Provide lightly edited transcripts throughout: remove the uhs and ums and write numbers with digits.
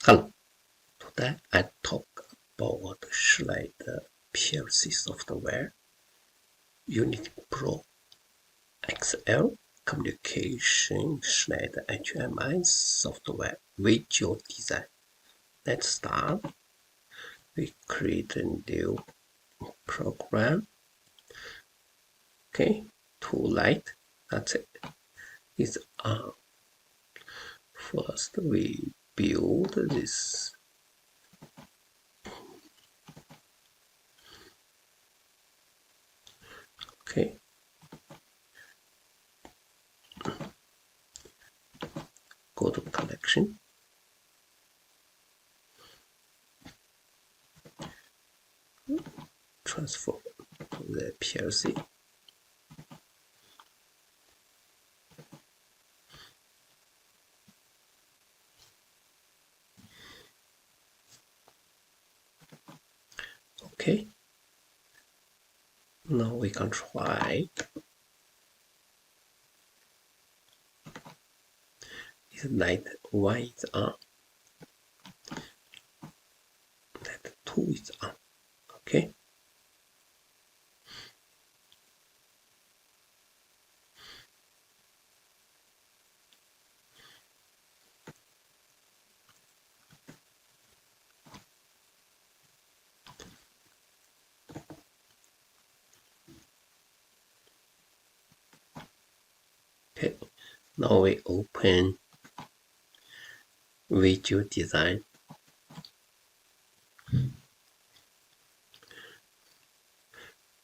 Hello, today I talk about Schneider PLC software, Unity Pro XL communication Schneider HMI software, Vijeo Designer. Let's start. We create a new program. Okay, to light. That's it. It's on. First, we build this. Okay. Go to connection. Transfer to the PLC. Okay. Now we can try. Is light 1 is on. Light 2 is on. Okay. Okay. Now we open Vijeo Designer.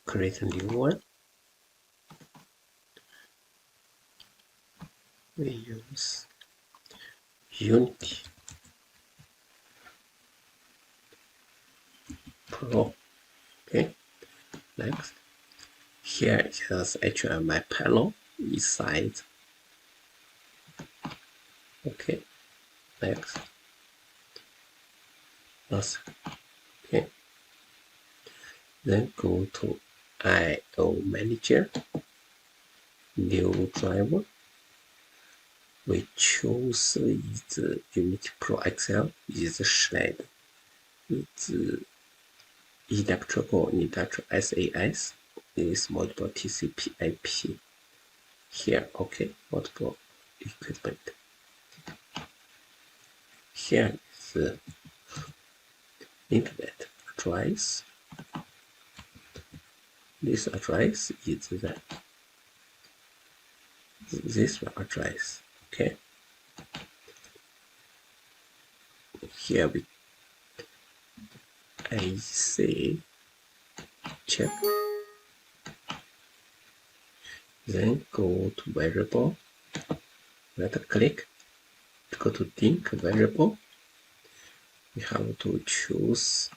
Create a new one. We use Unity Pro. Okay. Next. Here it has HMI panel inside. Okay. Next. Last. Okay. Then go to I/O Manager. New driver. We choose the Unity Pro XL is Schneider. It's electrical industrial SAS is Modbus TCP IP. Here, okay, Modbus equipment. Here is the internet address. This address is this address. Okay. Here we AC check. Then go to variable. Right click. Go to link variable. We have to choose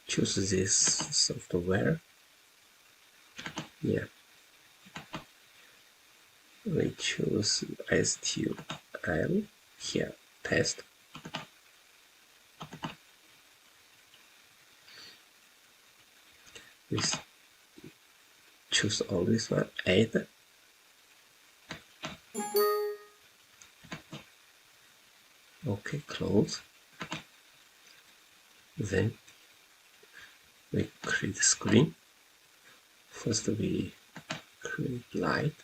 this software. Yeah. We choose STL here, test. We choose all this one, add. Okay, close. Then we create screen. First we create light.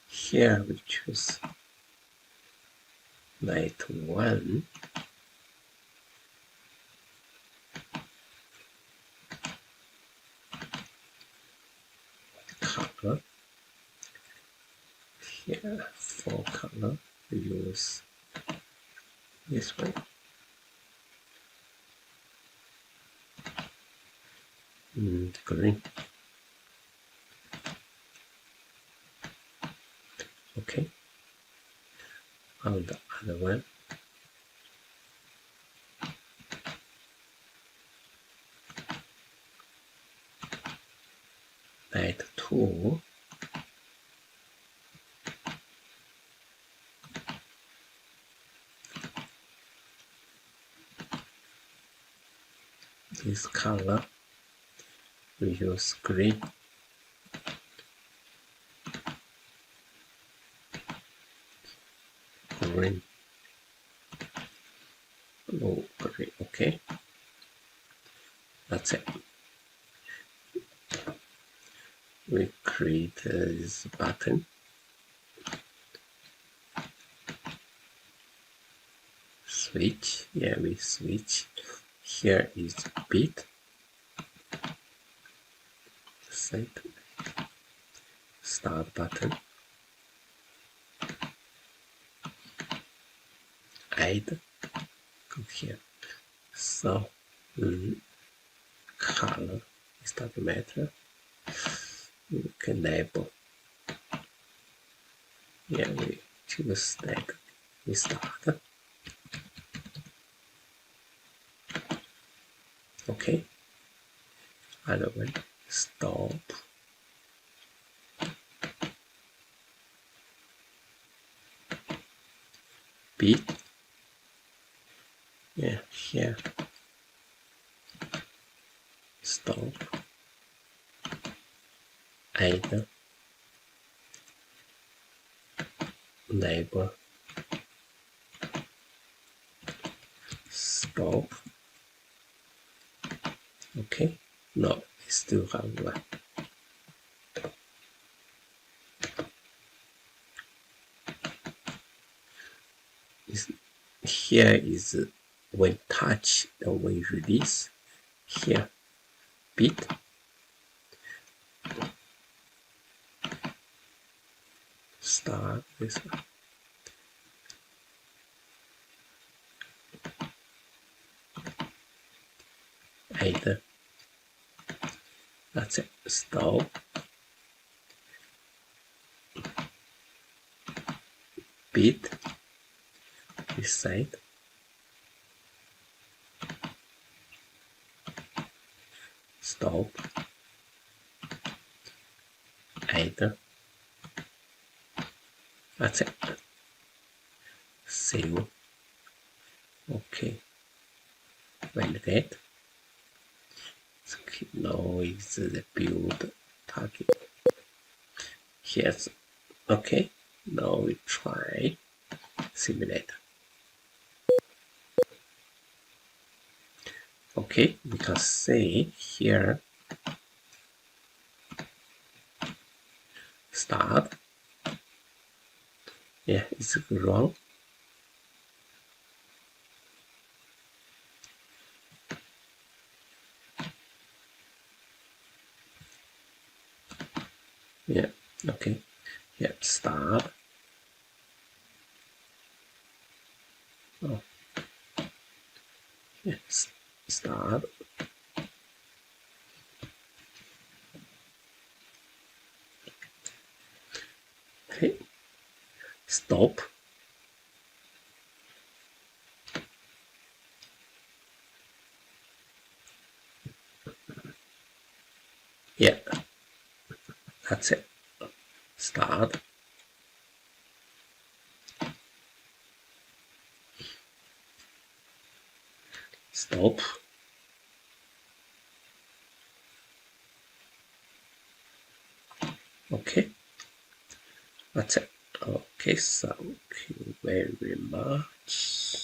Here we choose light 1. Color. Here for color we use this one. Green. Okay. On the other one. Light 2. this color. We use green. Green. Oh, green. Okay. That's it. We create this button. Switch. Yeah, we switch. Here is bit. Set. Start button. Add. Go here. So color is doesn't matter. We can label. Yeah, we choose that. We start. Okay. Other way. Stop. Bit. Yeah, here. Stop. Add. Label. Stop. Okay. No, we still have one. Here is when touch and when release. Here, bit. Start this one. Add. That's it. Stop. Bit. This side. Stop. Add. That's it. Save. Okay. Validate. Okay, now is the build target. Here's okay. Now we try simulator. Okay, we can see here start. Yeah, it's wrong. Yeah, okay. Yeah, start. Oh, yes, start. Okay, stop. Yeah, that's it. Start. Stop. Okay, that's it. Okay, thank you very much.